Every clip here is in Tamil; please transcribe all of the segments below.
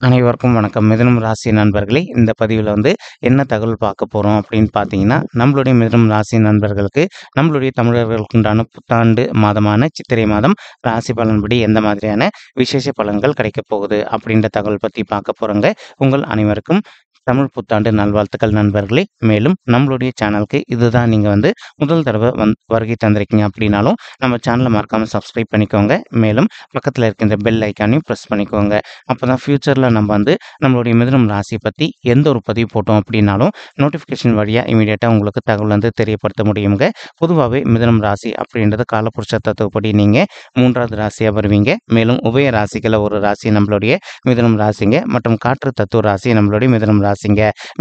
அனைவருக்கும் வணக்கம். மிதுனம் ராசி நண்பர்களே, இந்த பதிவில என்ன தகவல் பார்க்க போறோம் அப்படின்னு பார்த்தீங்கன்னா, நம்மளுடைய மிதுனம் ராசி நண்பர்களுக்கு நம்மளுடைய தமிழர்களுக்கு உண்டான புத்தாண்டு மாதமான சித்திரை மாதம் ராசி பலன்படி எந்த மாதிரியான விசேஷ பலன்கள் கிடைக்கப் போகுது அப்படின்ற தகவல் பத்தி பார்க்க போறோங்க. உங்கள் அனைவருக்கும் தமிழ் புத்தாண்டு நல்வாழ்த்துக்கள் நண்பர்களே. மேலும் நம்மளுடைய சேனலுக்கு இதுதான் நீங்க முதல் தடவை வருகை தந்திருக்கீங்க அப்படின்னாலும் நம்ம சேனலை மறக்காம சப்ஸ்கிரைப் பண்ணிக்கோங்க. மேலும் பக்கத்துல இருக்கின்ற பெல் ஐக்கானையும் பிரஸ் பண்ணிக்கோங்க. அப்பதான் ஃபியூச்சர்ல நம்ம நம்மளுடைய மிதுனம் ராசி பத்தி எந்த ஒரு பதிவு போட்டோம் அப்படின்னாலும் நோட்டிஃபிகேஷன் வழியா இமீடியட்டா உங்களுக்கு தகவல் தெரியப்படுத்த முடியுங்க. பொதுவாகவே மிதுனம் ராசி அப்படின்றது காலபுருஷ தத்துவப்படி நீங்க 3வது ராசியா வருவீங்க. மேலும் உபய ராசிகளை ஒரு ராசி நம்மளுடைய மிதுனம் ராசிங்க மற்றும் காற்று தத்துவ ராசி நம்மளுடைய மிதுனம் ராசிங்க.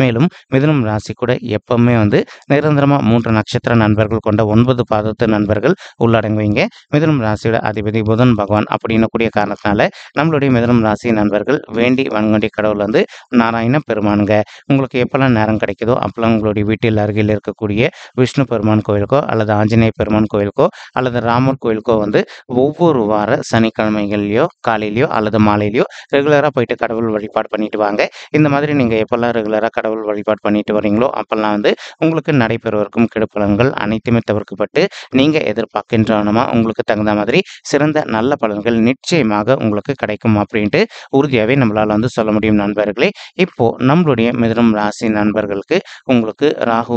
மேலும் மிதுனம் ராசி கூட எப்பவுமே நிரந்தரமா 3 நட்சத்திர நண்பர்கள் கொண்ட 9 பாதத்து நண்பர்கள் உள்ளடங்குவீங்க. மிதுனம் ராசியோட அதிபதி புதன் பகவான் அப்படின்னு கூடிய காரணத்தினால நம்மளுடைய மிதுனம் ராசி நண்பர்கள் வேண்டி வணங்கக்கூடிய கடவுள் நாராயண பெருமானுங்க. உங்களுக்கு எப்பெல்லாம் நேரம் கிடைக்குதோ அப்பெல்லாம் உங்களுடைய வீட்டில் அருகில் இருக்கக்கூடிய விஷ்ணு பெருமான் கோயிலுக்கோ அல்லது ஆஞ்சநேய பெருமான் கோயிலுக்கோ அல்லது ராமர் கோயிலுக்கோ ஒவ்வொரு வார சனிக்கிழமைகள்லையோ காலையிலையோ அல்லது மாலையிலையோ ரெகுலராக போயிட்டு கடவுள் வழிபாடு பண்ணிட்டு வாங்க. இந்த மாதிரி நீங்கள் எப்பெல்லாம் ரெகுலராக கடவுள் வழிபாடு பண்ணிட்டு வரீங்களோ அப்பெல்லாம் உங்களுக்கு நடைபெறுவதற்கும் கெடுபலன்கள் அனைத்துமே தவிர்க்கப்பட்டு நீங்கள் எதிர்பார்க்கின்றனமா உங்களுக்கு தகுந்த மாதிரி சிறந்த நல்ல பலன்கள் நிச்சயமாக உங்களுக்கு கிடைக்கும் அப்படின்ட்டு உறுதியாகவே நம்மளால் சொல்ல முடியும் நண்பர்களே. இப்போ நம்மளுடைய மிதுனம் ராசி நண்பர்களுக்கு உங்களுக்கு ராகு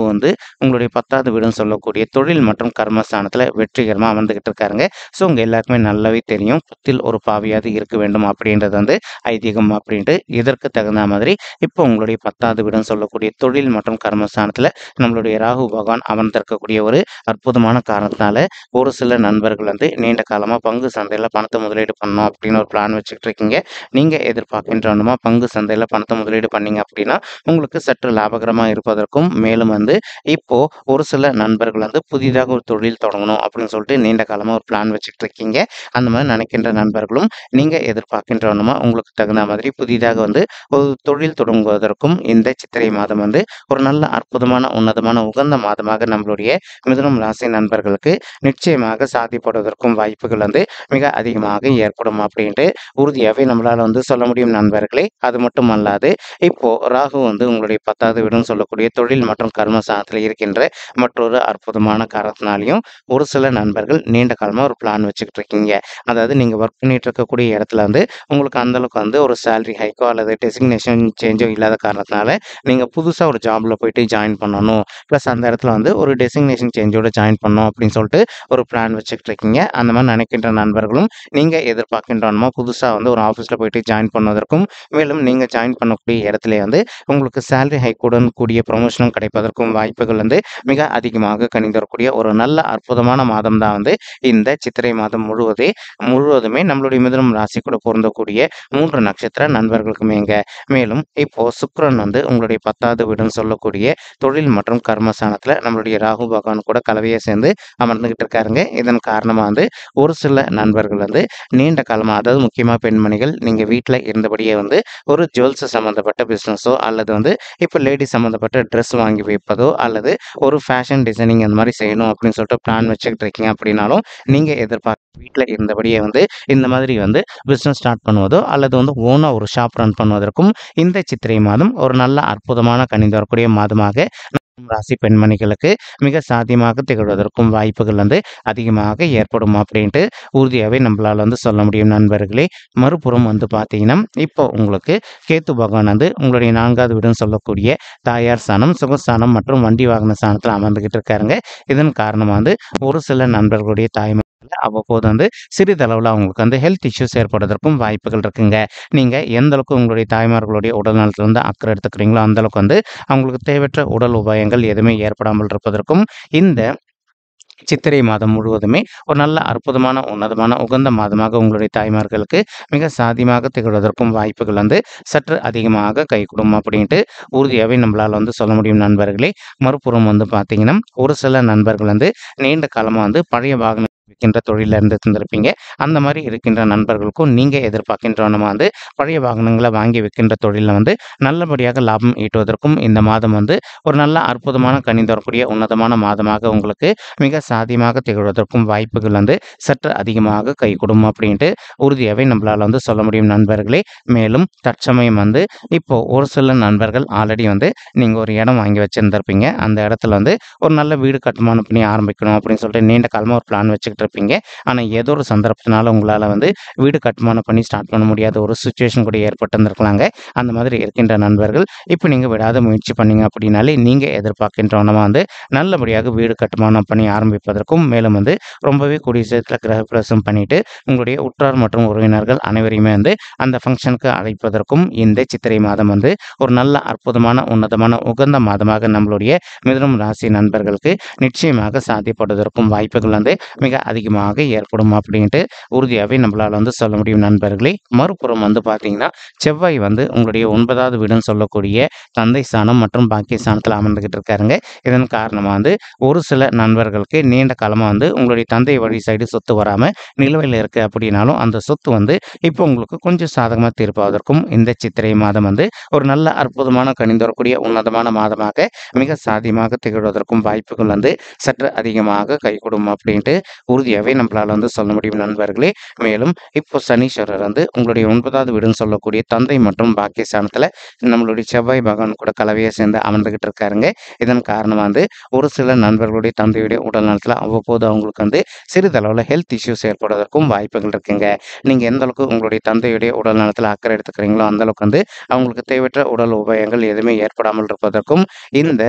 உங்களுடைய 10வது வீடுன்னு சொல்லக்கூடிய தொழில் மற்றும் கர்மஸ்தானத்தில் வெற்றிகரமாக அமர்ந்துகிட்டு இருக்காருங்க. ஸோ உங்கள் எல்லாருக்குமே நல்லாவே தெரியும், புத்தில் ஒரு பாவியாவது இருக்க வேண்டும் அப்படின்றது ஐதீகம் அப்படின்ட்டு. இதற்கு தகுந்த மாதிரி இப்போ உங்களுடைய 10வது வீடுன்னு சொல்லக்கூடிய தொழில் மற்றும் கர்மஸ்தானத்தில் நம்மளுடைய ராகு பகவான் அமர்ந்திருக்கக்கூடிய ஒரு அற்புதமான காரணத்தினால ஒரு சில நண்பர்கள் நீண்ட காலமாக பங்கு சந்தையில் பணத்தை முதலீடு பண்ணணும் அப்படின்னு ஒரு பிளான் வச்சுக்கிட்டு இருக்கீங்க. நீங்கள் எதிர்பார்க்கின்றனமா பங்கு சந்தையில் பணத்தை முதலீடு பண்ணீங்க அப்படின்னா உங்களுக்கு சற்று லாபகரமாக இருப்பதற்கும் மேலும் இப்போ ஒரு சில நண்பர்கள் புதிதாக ஒரு தொழில் தொடங்கணும் அப்படின்னு சொல்லிட்டு நீண்ட காலமாக ஒரு பிளான் வச்சுக்கிட்டு இருக்கீங்க. அந்த மாதிரி நினைக்கின்ற நண்பர்களும் நீங்கள் எதிர்பார்க்கின்றனமா உங்களுக்கு தகுந்த மாதிரி புதிதாக ஒரு தொழில் தொடங்குவதற்கும் இந்த சித்திரை மாதம் ஒரு நல்ல அற்புதமான உன்னதமான உகந்த மாதமாக நம்மளுடைய மிதுனம் ராசி நண்பர்களுக்கு நிச்சயமாக சாத்தியப்படுவதற்கும் வாய்ப்புகள் மிக அதிகமாக ஏற்படும் அப்படின்ட்டு உறுதியாகவே நம்மளால் சொல்ல முடியும் நண்பர்களே. அது மட்டும் அல்லாது இப்போ ராகு உங்களுடைய 10வது வீடுன்னு சொல்லக்கூடிய தொழில் மற்றும் கர்மஸ்தானத்தில் இருக்கின்ற மற்றொரு அற்புதமான காரணத்தினாலையும் ஒரு சில நண்பர்கள் நீண்ட காலமாக ஒரு பிளான் வச்சுக்கிட்டு இருக்கீங்க. அதாவது நீங்கள் ஒர்க் பண்ணிட்டு இருக்கக்கூடிய இடத்துல உங்களுக்கு அந்தளவுக்கு ஒரு சேலரி ஹைக்கோ அல்லது டெசிக்னேஷன் சேஞ்சோ இல்லாத காரணத்தினால நீங்கள் புதுசாக ஒரு ஜாபில் போயிட்டு ஜாயின் பண்ணணும், ப்ளஸ் அந்த இடத்துல ஒரு டெசிக்னேஷன் சேஞ்சோட ஜாயின் பண்ணணும் அப்படின்னு சொல்லிட்டு ஒரு பிளான் வச்சுக்கிட்டு இருக்கீங்க. அந்த மாதிரி நினைக்கின்ற நண்பர்களும் நீங்கள் எதிர்பார்க்கின்றனமா புதுசாக ஒரு ஆஃபீஸில் போயிட்டு ஜாயின் பண்ணுவதற்கும் மேலும் நீங்கள் ஜாயின் பண்ணக்கூடிய இடத்துல உங்களுக்கு சேலரி ஹைக்குடன் கூடிய ப்ரொமோஷனும் கிடைப்பதற்கும் வாய்ப்புகள் மிக அதிகமாக கணிந்தரக்கூடிய ஒரு நல்ல அற்புதமான மாதம் தான் இந்த சித்திரை மாதம் முழுவதுமே நம்மளுடைய மிதுனம் ராசி கூட பொருந்தக்கூடிய 3 நட்சத்திர நண்பர்களுக்குமேங்க. மேலும் இப்போ சுக்கிரன் உங்களுடைய 10வது வீடுன்னு சொல்லக்கூடிய தொழில் மற்றும் கர்மஸ்தானத்தில் நம்மளுடைய ராகு பகவான் கூட கலவையை சேர்ந்து அமர்ந்துகிட்டு இருக்காருங்க. இதன் காரணமாக ஒரு சில நண்பர்கள் நீண்ட காலமாக, அதாவது முக்கியமாக பெண்மணிகள், நீங்கள் வீட்டில் இருந்தபடியே ஒரு ஜுவல்ஸ் சம்மந்தப்பட்ட பிஸ்னஸோ அல்லது இப்போ லேடி சம்மந்தப்பட்ட ட்ரெஸ் வாங்கி வைப்பதோ அல்லது ஒரு ஃபேஷன் டிசைனிங் அந்த மாதிரி செய்யணும் அப்படின்னு சொல்லிட்டு பிளான் வச்சுக்கிட்டு இருக்கீங்க அப்படின்னாலும் நீங்கள் எதிர்பார்க்க வீட்டில் இருந்தபடியே இந்த மாதிரி பிஸ்னஸ் ஸ்டார்ட் பண்ணுவதோ அல்லது ஓனாக ஒரு ஷாப் ரன் பண்ணுவதற்கும் இந்த சித்திரை மாதம் ஒரு நல்ல அற்புதமான கணிந்து வரக்கூடிய மாதமாக ராசி பெண்மணிகளுக்கு மிக சாத்தியமாக திகழ்வதற்கும் வாய்ப்புகள் அதிகமாக ஏற்படும் அப்படின்ட்டு உறுதியாகவே நம்மளால் சொல்ல முடியும் நண்பர்களே. மறுபுறம் பார்த்தீங்கன்னா இப்போ உங்களுக்கு கேத்து பகவான் உங்களுடைய 4வது வீடுன்னு சொல்லக்கூடிய தாயார் ஸ்தானம், சுகஸ்தானம் மற்றும் வண்டி வாகன ஸ்தானத்தில் அமர்ந்துகிட்டு இருக்காருங்க. இதன் காரணமாக ஒரு சில நண்பர்களுடைய தாய்மை அவ்வப்போது சிறிதளவில் அவங்களுக்கு ஹெல்த் இஷ்யூஸ் ஏற்படுவதற்கும் வாய்ப்புகள் இருக்குங்க. நீங்கள் எந்த அளவுக்கு உங்களுடைய தாய்மார்களுடைய உடல் நலத்திலிருந்து அக்கறை எடுத்துக்கிறீங்களோ அந்த அளவுக்கு அவங்களுக்கு தேவையற்ற உடல் உபாயங்கள் எதுவுமே ஏற்படாமல் இருப்பதற்கும் இந்த சித்திரை மாதம் முழுவதுமே ஒரு நல்ல அற்புதமான உன்னதமான உகந்த மாதமாக உங்களுடைய தாய்மார்களுக்கு மிக சாத்தியமாக திகழ்வதற்கும் வாய்ப்புகள் சற்று அதிகமாக கைகூடும் அப்படின்ட்டு உறுதியாகவே நம்மளால் சொல்ல முடியும் நண்பர்களே. மறுபுறம் பார்த்தீங்கன்னா ஒரு சில நண்பர்கள் நீண்ட காலமாக பழைய வாகன விக்கின்ற தொழில்ல இருந்திருப்பீங்க. அந்த மாரி இருக்கின்ற நண்பர்களுக்கும் நீங்க எதிர்பார்க்கின்ற நம்ம வந்து பழைய வாகனங்கள வாங்கி விக்கின்ற தொழில்ல வந்து நல்லபடியாக லாபம் ஈட்டுவதற்கும் இந்த மாதம் வந்து ஒரு நல்ல அற்புதமான கனி தரக்கூடிய உன்னதமான மாதமாக உங்களுக்கு மிக சாத்தியமாக திகழ்வதற்கும் வாய்ப்புகள் வந்து சற்று அதிகமாக கைகூடும் அப்படின்ட்டு உறுதியாவே நம்மளால வந்து சொல்ல முடியும் நண்பர்களே. மேலும் தற்சமயம் வந்து இப்போ ஒரு சில நண்பர்கள் ஆல்ரெடி வந்து நீங்க ஒரு இடம் வாங்கி வச்சிருந்திருப்பீங்க. அந்த இடத்துல வந்து ஒரு நல்ல வீடு கட்டுமானம் பண்ணி ஆரம்பிக்கணும் அப்படின்னு சொல்லிட்டு நீண்ட காலமா ஒரு பிளான் வச்சுக்கிட்டு இருப்பீங்க. ஆனா ஏதோ ஒரு சந்தர்ப்பத்தினால உங்களால வந்து வீடு கட்டுமானம் பண்ணி ஸ்டார்ட் பண்ண முடியாத ஒரு சிச்சுவேஷன் கூட ஏற்பட்டிருந்திருக்கலாங்க. அந்த மாதிரி இருக்கின்ற நண்பர்கள் இப்போ நீங்க விடாத முயற்சி பண்ணீங்க அப்படின்னாலே நீங்க எதிர்பார்க்கின்றவனமா வந்து நல்லபடியாக வீடு கட்டுமானம் பண்ணி ஆரம்பிப்பதற்கும் மேலும் வந்து ரொம்பவே கூடிய சீக்கிரத்துல கிரகப்பிரவேசம் பண்ணிட்டு உங்களுடைய உற்றார் மற்றும் உறவினர்கள் அனைவரையுமே வந்து அந்த ஃபங்க்ஷனுக்கு அழைப்பதற்கும் இந்த சித்திரை மாதம் வந்து ஒரு நல்ல அற்புதமான உன்னதமான உகந்த மாதமாக நம்மளுடைய மிதுனம் ராசி நண்பர்களுக்கு நிச்சயமாக சாத்தியப்படுவதற்கும் வாய்ப்புகள் வந்து மிக அதிகமாக ஏற்படும் அப்படின்ட்டு உறுதியாகவே நம்மளால வந்து சொல்ல முடியும் நண்பர்களே. மறுபுறம் வந்து பார்த்தீங்கன்னா செவ்வாய் வந்து உங்களுடைய 9வது வீடுன்னு சொல்லக்கூடிய தந்தை ஸ்தானம் மற்றும் பாக்கிய ஸ்தானத்தில் அமர்ந்துகிட்டு இருக்காருங்க. இதன் காரணமாக வந்து ஒரு சில நண்பர்களுக்கு நீண்ட காலமாக வந்து உங்களுடைய தந்தை வழி சைடு சொத்து வராமல் நிலுவையில் இருக்கு அப்படின்னாலும் அந்த சொத்து வந்து இப்போ உங்களுக்கு கொஞ்சம் சாதகமாக தீர்ப்பதற்கும் இந்த சித்திரை மாதம் வந்து ஒரு நல்ல அற்புதமான கனிந்தரக்கூடிய உன்னதமான மாதமாக மிக சாத்தியமாக திகழ்வதற்கும் வாய்ப்புகள் வந்து சற்று அதிகமாக கைகூடும் அப்படின்ட்டு உறுதியாகவே நம்மளால வந்து சொல்ல முடியும் நண்பர்களே. மேலும் இப்போ சனீஸ்வரர் வந்து உங்களுடைய 9வது வீடுன்னு சொல்லக்கூடிய தந்தை மற்றும் பாக்கிய ஸ்தானத்தில் நம்மளுடைய செவ்வாய் பகவான் கூட கலவையை சேர்ந்து அமர்ந்துகிட்டு இருக்காருங்க. இதன் காரணமாக வந்து ஒரு சில நண்பர்களுடைய தந்தையுடைய உடல் நலத்தில் அவ்வப்போது அவங்களுக்கு வந்து சிறிதளவில் ஹெல்த் இஷ்யூஸ் ஏற்படுவதற்கும் வாய்ப்புகள் இருக்குங்க. நீங்கள் எந்த அளவுக்கு உங்களுடைய தந்தையுடைய உடல் நலத்தில் அக்கறை எடுத்துக்கிறீங்களோ அந்த அளவுக்கு வந்து அவங்களுக்கு தேவையற்ற உடல் உபாயங்கள் எதுவுமே ஏற்படாமல் இருப்பதற்கும் இந்த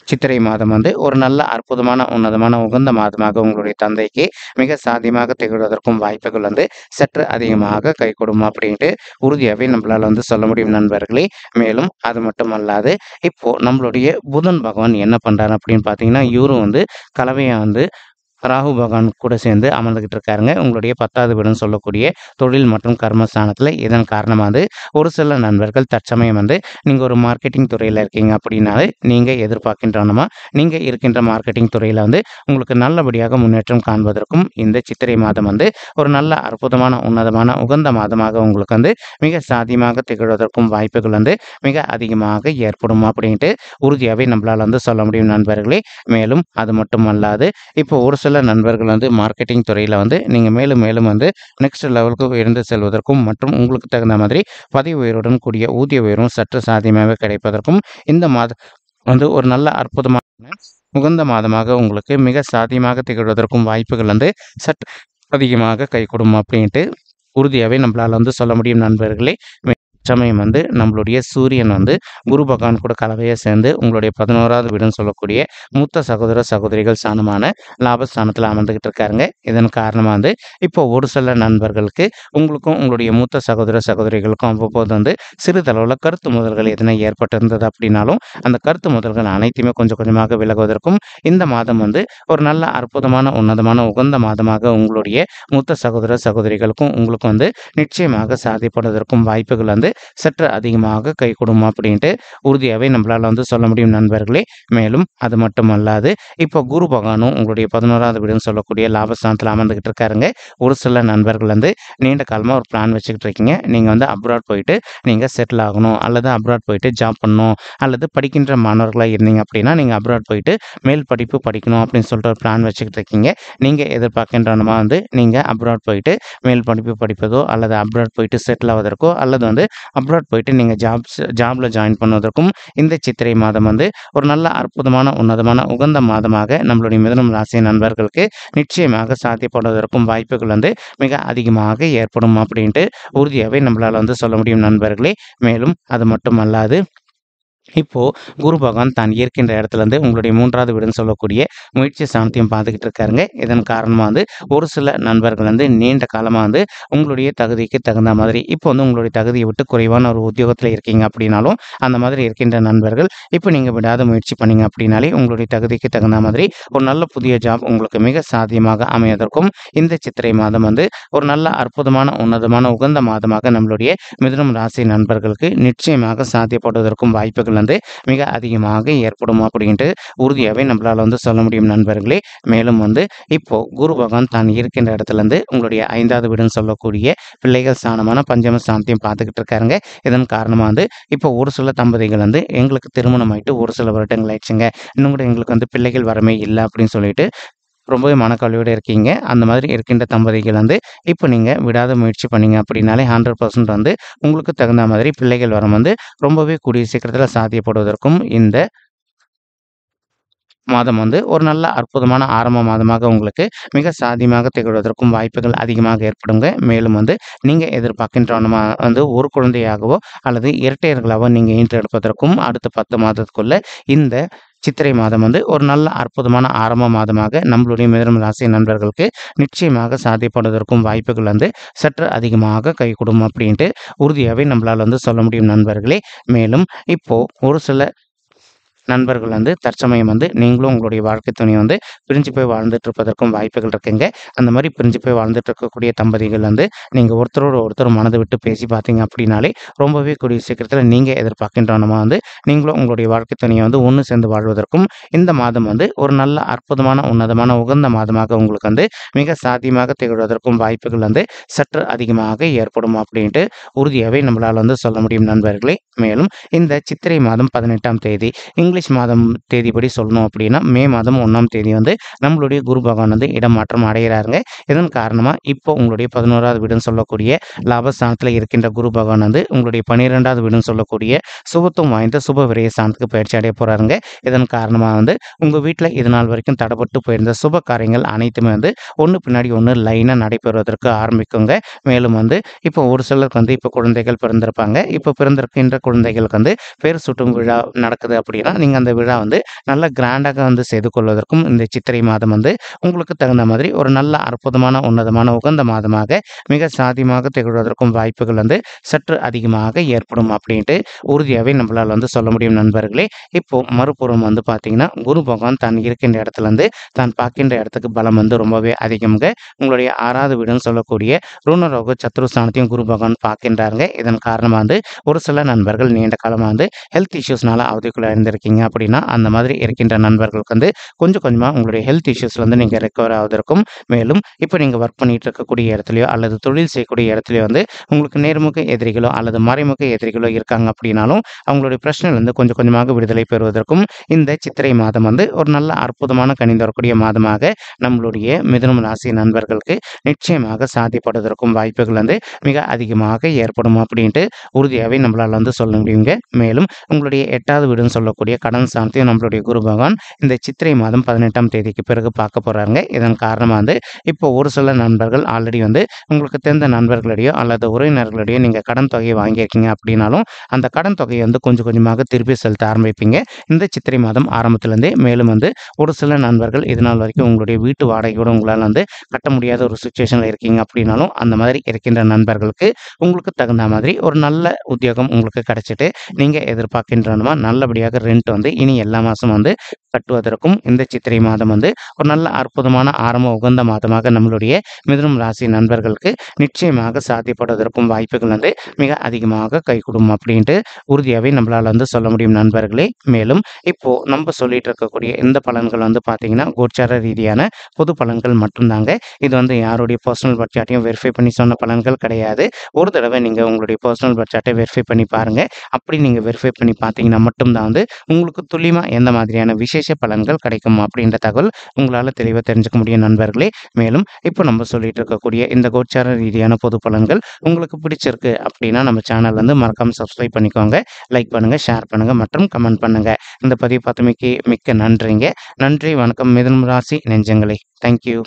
சித்திரை மாதம் வந்து ஒரு நல்ல அற்புதமான உன்னதமான உகந்த மாதமாக உங்களுடைய தந்தைக்கு மிக சாத்தியமாக திகழ்வதற்கும் வாய்ப்புகள் வந்து சற்று அதிகமாக கைகூடும் அப்படின்ட்டு உறுதியாகவே நம்மளால வந்து சொல்ல முடியும் நண்பர்களே. மேலும் அது மட்டும் அல்லாது இப்போ நம்மளுடைய புதன் பகவான் என்ன பண்றாரு அப்படின்னு பார்த்தீங்கன்னா இவரும் வந்து கலவையை வந்து ராகு பகவான் கூட சேர்ந்து அமர்ந்துகிட்டு இருக்காருங்க. உங்களுடைய 10வது வீடுன்னு சொல்லக்கூடிய தொழில் மற்றும் கர்மஸ்தானத்தில். இதன் காரணமாக வந்து ஒரு சில நண்பர்கள் தற்சமயம் வந்து நீங்கள் ஒரு மார்க்கெட்டிங் துறையில் இருக்கீங்க அப்படின்னாலே நீங்கள் எதிர்பார்க்கின்றனமா நீங்கள் இருக்கின்ற மார்க்கெட்டிங் துறையில் வந்து உங்களுக்கு நல்லபடியாக முன்னேற்றம் காண்பதற்கும் இந்த சித்திரை மாதம் வந்து ஒரு நல்ல அற்புதமான உன்னதமான உகந்த மாதமாக உங்களுக்கு வந்து மிக சாத்தியமாக திகழ்வதற்கும் வாய்ப்புகள் வந்து மிக அதிகமாக ஏற்படும் அப்படின்ட்டு உறுதியாகவே நம்மளால் வந்து சொல்ல முடியும் நண்பர்களே. மேலும் அது மட்டும் அல்லாது இப்போ ஒரு சில நண்பர்கள் வந்து மார்க்கெட்டிங் துறையில் வந்து நீங்கள் மேலும் மேலும் வந்து நெக்ஸ்ட் லெவலுக்கு உயர்ந்து செல்வதற்கும் மற்றும் உங்களுக்கு தகுந்த மாதிரி பதவி உயர்வுடன் கூடிய ஊதிய உயர்வும் சற்று சாத்தியமாக கிடைப்பதற்கும் இந்த மாதம் வந்து ஒரு நல்ல அற்புதமான உகந்த மாதமாக உங்களுக்கு மிக சாத்தியமாக திகழ்வதற்கும் வாய்ப்புகள் வந்து சற்று அதிகமாக கைகூடும் அப்படின்ட்டு உறுதியாகவே நம்மளால் வந்து சொல்ல முடியும் நண்பர்களே. சமயம் வந்து நம்மளுடைய சூரியன் வந்து குரு பகவான் கூட கலவையை சேர்ந்து உங்களுடைய 11வது வீடுன்னு சொல்லக்கூடிய மூத்த சகோதர சகோதரிகள் ஸ்தானமான லாபஸ்தானத்தில் அமர்ந்துகிட்டு இருக்காருங்க. இதன் காரணமாக வந்து இப்போ ஒரு சில நண்பர்களுக்கு உங்களுக்கும் உங்களுடைய மூத்த சகோதர சகோதரிகளுக்கும் அவ்வப்போது வந்து சிறிதளவில் கருத்து முதல்கள் எதனா ஏற்பட்டிருந்தது அப்படின்னாலும் அந்த கருத்து முதல்கள் அனைத்துமே கொஞ்சம் கொஞ்சமாக விலகுவதற்கும் இந்த மாதம் வந்து ஒரு நல்ல அற்புதமான உன்னதமான உகந்த மாதமாக உங்களுடைய மூத்த சகோதர சகோதரிகளுக்கும் உங்களுக்கும் வந்து நிச்சயமாக சாதிப்படுவதற்கும் வாய்ப்புகள் வந்து சற்று அதிகமாக கைகூடும் அப்படின்ட்டு உறுதியாகவே நம்மளால வந்து சொல்ல முடியும் நண்பர்களே. மேலும் அது மட்டும் அல்லாது இப்போ குரு பகவானும் உங்களுடைய 11வது வீடுன்னு சொல்லக்கூடிய லாபஸ்தானத்தில் அமர்ந்துகிட்டு இருக்காருங்க. ஒரு சில நண்பர்கள் வந்து நீண்ட காலமாக ஒரு பிளான் வச்சுக்கிட்டு இருக்கீங்க. நீங்கள் வந்து அப்ராட் போயிட்டு நீங்கள் செட்டில் ஆகணும் அல்லது அப்ராட் போயிட்டு ஜாப் பண்ணணும் அல்லது படிக்கின்ற மாணவர்களாக இருந்தீங்க அப்படின்னா நீங்கள் அப்ராட் போயிட்டு மேல் படிப்பு படிக்கணும் அப்படின்னு சொல்லிட்டு ஒரு பிளான் வச்சுக்கிட்டு இருக்கீங்க. நீங்கள் எதிர்பார்க்கின்றனமா வந்து நீங்கள் அப்ராட் போயிட்டு மேல் படிப்பு படிப்பதோ அல்லது அப்ராட் போயிட்டு செட்டில் ஆவதற்கோ அல்லது வந்து அப்ராட் போயிட்டு நீங்கள் ஜாப்ல ஜாயின் பண்ணுவதற்கும் இந்த சித்திரை மாதம் வந்து ஒரு நல்ல அற்புதமான உன்னதமான உகந்த மாதமாக நம்மளுடைய மிதுனம் ராசி நண்பர்களுக்கு நிச்சயமாக சாத்தியப்படுவதற்கும் வாய்ப்புகள் வந்து மிக அதிகமாக ஏற்படும் அப்படின்ட்டு உறுதியாகவே நம்மளால வந்து சொல்ல முடியும் நண்பர்களே. மேலும் அது மட்டும் அல்லாது இப்போ குரு பகவான் தான் இருக்கின்ற இடத்துல இருந்து உங்களுடைய 3வது வீடுன்னு சொல்லக்கூடிய முயற்சி ஸ்தானத்தையும் பார்த்துக்கிட்டு இருக்காருங்க. இதன் காரணமாக வந்து ஒரு சில நண்பர்கள் வந்து நீண்ட காலமாக வந்து உங்களுடைய தகுதிக்கு தகுந்த மாதிரி இப்போ வந்து உங்களுடைய தகுதியை விட்டு குறைவான ஒரு உத்தியோகத்தில் இருக்கீங்க அப்படின்னாலும் அந்த மாதிரி இருக்கின்ற நண்பர்கள் இப்போ நீங்கள் விடாத முயற்சி பண்ணீங்க அப்படின்னாலே உங்களுடைய தகுதிக்கு தகுந்த மாதிரி ஒரு நல்ல புதிய ஜாப் உங்களுக்கு மிக சாத்தியமாக அமைவதற்கும் இந்த சித்திரை மாதம் வந்து ஒரு நல்ல அற்புதமான உன்னதமான உகந்த மாதமாக நம்மளுடைய மிதுனம் ராசி நண்பர்களுக்கு நிச்சயமாக சாத்தியப்படுவதற்கும் வாய்ப்புகள் வாய்ப்புகள் வந்து மிக அதிகமாக ஏற்படும் அப்படின்ட்டு உறுதியாகவே நம்மளால் வந்து சொல்ல முடியும் நண்பர்களே. மேலும் வந்து இப்போ குரு பகவான் தான் இருக்கின்ற இடத்துல இருந்து உங்களுடைய 5வது வீடுன்னு சொல்லக்கூடிய பிள்ளைகள் ஸ்தானமான பஞ்சம ஸ்தானத்தையும் பார்த்துக்கிட்டு இருக்காருங்க. இதன் காரணமா வந்து இப்போ ஒரு சில தம்பதிகள் வந்து எங்களுக்கு திருமணம் ஆயிட்டு ஒரு சில வருடங்கள் ஆயிடுச்சுங்க. இன்னும் கூட எங்களுக்கு வந்து பிள்ளைகள் வரமே இல்ல அப்படின்னு சொல்லிட்டு ரொம்பவே மனக்கவலையோட இருக்கீங்க. அந்த மாதிரி இருக்கின்ற தம்பதிகள் வந்து இப்ப நீங்க விடாத முயற்சி பண்ணீங்க அப்படின்னாலே 100% வந்து உங்களுக்கு தகுந்த மாதிரி பிள்ளைகள் வரம் வந்து ரொம்பவே கூடிய சீக்கிரத்தில சாத்தியப்படுவதற்கும் இந்த மாதம் வந்து ஒரு நல்ல அற்புதமான ஆரம்ப மாதமாக உங்களுக்கு மிக சாத்தியமாக திகழ்வதற்கும் வாய்ப்புகள் அதிகமாக ஏற்படுங்க. மேலும் வந்து நீங்க எதிர்பார்க்கின்றவனமா வந்து ஒரு குழந்தையாகவோ அல்லது இரட்டையர்களாவோ நீங்க ஈன்றெடுப்பதற்கும் அடுத்த 10 மாதத்துக்குள்ள இந்த சித்திரை மாதம் வந்து ஒரு நல்ல அற்புதமான ஆரம்ப மாதமாக நம்மளுடைய மிதுனம் ராசி நண்பர்களுக்கு நிச்சயமாக சாத்தியப்படுவதற்கும் வாய்ப்புகள் வந்து சற்று அதிகமாக கைகூடும் அப்படின்ட்டு உறுதியாவே நம்மளால வந்து சொல்ல முடியும் நண்பர்களே. மேலும் இப்போ ஒரு சில நண்பர்கள் வந்து தற்சமயம் வந்து நீங்களும் உங்களுடைய வாழ்க்கை துணை வந்து பிரிஞ்சு போய் வாழ்ந்துட்டு இருப்பதற்கும் வாய்ப்புகள் இருக்குங்க. அந்த மாதிரி பிரிஞ்சு போய் வாழ்ந்துட்டு இருக்கக்கூடிய தம்பதிகள் வந்து நீங்க ஒருத்தரோட ஒருத்தர் மனதை விட்டு பேசி பார்த்தீங்க அப்படின்னாலே ரொம்பவே கூடிய சீக்கிரத்தில் நீங்க எதிர்பார்க்கின்றனமா வந்து நீங்களும் உங்களுடைய வாழ்க்கை துணையை வந்து ஒன்று சேர்ந்து வாழ்வதற்கும் இந்த மாதம் வந்து ஒரு நல்ல அற்புதமான உன்னதமான உகந்த மாதமாக உங்களுக்கு வந்து மிக சாத்தியமாக திகழ்வதற்கும் வாய்ப்புகள் வந்து சற்று அதிகமாக ஏற்படும் அப்படின்ட்டு உறுதியாகவே நம்மளால் வந்து சொல்ல முடியும் நண்பர்களே. மேலும் இந்த சித்திரை மாதம் 18ஆம் தேதி இங்கிலீஷ் மாதம் தேதிப்படி சொல்லணும் அப்படின்னா மே மாதம் 1ஆம் தேதி வந்து நம்மளுடைய குரு பகவான் வந்து இடமாற்றம் அடைகிறாருங்க. இதன் காரணமா இப்போ உங்களுடைய 11வது வீடுன்னு சொல்லக்கூடிய லாபஸ்தானத்தில் இருக்கின்ற குரு பகவான் வந்து உங்களுடைய 12வது வீடுன்னு சொல்லக்கூடிய சுபத்துவம் வாய்ந்த சுப விரய ஸ்தானத்துக்கு பயிற்சி அடைய போறாருங்க. இதன் காரணமா வந்து உங்க வீட்டில் இது நாள் வரைக்கும் தடைப்பட்டு போயிருந்த சுப காரியங்கள் அனைத்துமே வந்து ஒன்று பின்னாடி ஒன்று லைனா நடைபெறுவதற்கு ஆரம்பிக்குங்க. மேலும் வந்து இப்போ ஒரு சிலருக்கு வந்து இப்போ குழந்தைகள் பிறந்திருப்பாங்க. இப்போ பிறந்திருக்கின்ற குழந்தைகளுக்கு வந்து பேர் சூட்டும் விழா நடக்குது அப்படின்னா நீங்க அந்த விழா வந்து நல்ல கிராண்டாக வந்து செய்து கொள்வதற்கும் இந்த சித்திரை மாதம் வந்து உங்களுக்கு தகுந்த மாதிரி ஒரு நல்ல அற்புதமான உன்னதமான உகந்த மாதமாக மிக சாத்தியமாக திகழ்வதற்கும் வாய்ப்புகள் வந்து சற்று அதிகமாக ஏற்படும் அப்படின்ட்டு உறுதியாகவே நம்மளால் வந்து சொல்ல முடியும் நண்பர்களே. இப்போ மறுபுறம் வந்து பார்த்தீங்கன்னா குரு பகவான் தான் இருக்கின்ற இடத்துல இருந்து தான் பார்க்கின்ற இடத்துக்கு பலம் வந்து ரொம்பவே அதிகம்ங்க. உங்களுடைய 6வது வீடுன்னு சொல்லக்கூடிய ருணரோக சத்ருஸ்தானத்தையும் குரு பகவான் பார்க்கின்றாருங்க. இதன் காரணமாக வந்து ஒரு சில நண்பர்கள் நீண்ட காலமாக வந்து ஹெல்த் இஷ்யூஸ்னால அவதிக்குள்ள இருந்திருக்கீங்க அப்படின்னா அந்த மாதிரி இருக்கின்ற நண்பர்களுக்கு வந்து கொஞ்சம் கொஞ்சமாக உங்களுடைய ஹெல்த் இஷ்யூஸ்ல வந்து நீங்கள் ரெக்கவர் ஆவதற்கும் மேலும் இப்போ நீங்கள் ஒர்க் பண்ணிட்டு இருக்கக்கூடிய இடத்துலையோ அல்லது தொழில் செய்யக்கூடிய இடத்துலையோ வந்து உங்களுக்கு நேர்முக எதிரிகளோ அல்லது மறைமுக எதிரிகளோ இருக்காங்க அப்படின்னாலும் அவங்களுடைய பிரச்சனையிலிருந்து கொஞ்சம் கொஞ்சமாக விடுதலை பெறுவதற்கும் இந்த சித்திரை மாதம் வந்து ஒரு நல்ல அற்புதமான கனிந்து வரக்கூடிய மாதமாக நம்மளுடைய மிதுனம் ராசி நண்பர்களுக்கு நிச்சயமாக சாத்தியப்படுவதற்கும் வாய்ப்புகள் வந்து மிக அதிகமாக ஏற்படும் அப்படின்ட்டு உறுதியாகவே நம்மளால் வந்து சொல்ல முடியுங்க. மேலும் உங்களுடைய 8வது வீடுன்னு சொல்லக்கூடிய கடன் ஸ்தானத்தையும் நம்மளுடைய குரு பகவான் இந்த சித்திரை மாதம் 18ஆம் தேதிக்கு பிறகு பார்க்க போறாங்க. இதன் காரணமாக வந்து இப்போ ஒரு சில நண்பர்கள் ஆல்ரெடி வந்து உங்களுக்கு தெரிந்த நண்பர்களிடையோ அல்லது உறவினர்களிடையோ நீங்கள் கடன் தொகையை வாங்கியிருக்கீங்க அப்படின்னாலும் அந்த கடன் தொகையை வந்து கொஞ்சம் கொஞ்சமாக திருப்பி செலுத்த ஆரம்பிப்பீங்க இந்த சித்திரை மாதம் ஆரம்பத்திலேருந்தே. மேலும் வந்து ஒரு சில நண்பர்கள் இதனால் வரைக்கும் உங்களுடைய வீட்டு வாடகை கூட உங்களால் வந்து கட்ட முடியாத ஒரு சுச்சுவேஷனில் இருக்கீங்க அப்படின்னாலும் அந்த மாதிரி இருக்கின்ற நண்பர்களுக்கு உங்களுக்கு தகுந்த மாதிரி ஒரு நல்ல உத்தியோகம் உங்களுக்கு கிடைச்சிட்டு நீங்கள் எதிர்பார்க்கின்றனமா நல்லபடியாக ரெண்ட் வந்து இனி எல்லா மாதம் வந்து கட்டுவதற்கும் இந்த சித்திரை மாதம் வந்து ஒரு நல்ல அற்புதமான ஆரம்ப உகந்த மாதமாக நம்மளுடைய மிதுனம் ராசி நண்பர்களுக்கு நிச்சயமாக சாத்தியப்படுவதற்கும் வாய்ப்புகள் வந்து மிக அதிகமாக கைகூடும் அப்படின்ட்டு உறுதியாகவே நம்மளால் வந்து சொல்ல முடியும் நண்பர்களே. மேலும் இப்போ நம்ம சொல்லிட்டு இருக்கக்கூடிய இந்த பலன்கள் வந்து பார்த்தீங்கன்னா கோச்சார ரீதியான பொது பலன்கள் மட்டும்தாங்க. இது வந்து யாருடைய பர்சனல் பட்ஜெட்டையும் வெரிஃபை பண்ணி சொன்ன பலன்கள் கிடையாது. ஒரு தடவை நீங்கள் உங்களுடைய பர்சனல் பட்ஜெட்டை வெரிஃபை பண்ணி பாருங்க. அப்படி நீங்கள் வெரிஃபை பண்ணி பார்த்தீங்கன்னா மட்டும்தான் வந்து உங்களுக்கு துல்லியமாக எந்த மாதிரியான விசேஷ பலன்கள் கிடைக்கும் அப்படின்ற தகவல் உங்களால் தெளிவாக தெரிஞ்சுக்க முடியும் நண்பர்களே. மேலும் இப்போ நம்ம சொல்லிட்டு இருக்கக்கூடிய இந்த கோச்சார ரீதியான பொது பலன்கள் உங்களுக்கு பிடிச்சிருக்கு அப்படின்னா நம்ம சேனல் வந்து மறக்காம சப்ஸ்கிரைப் பண்ணிக்கோங்க, லைக் பண்ணுங்க, ஷேர் பண்ணுங்க மற்றும் கமெண்ட் பண்ணுங்க. இந்த பதிவு பார்த்தமைக்கு மிக்க நன்றிங்க. நன்றி, வணக்கம் மிதுனம் ராசி நெஞ்சங்களே. தேங்க்யூ.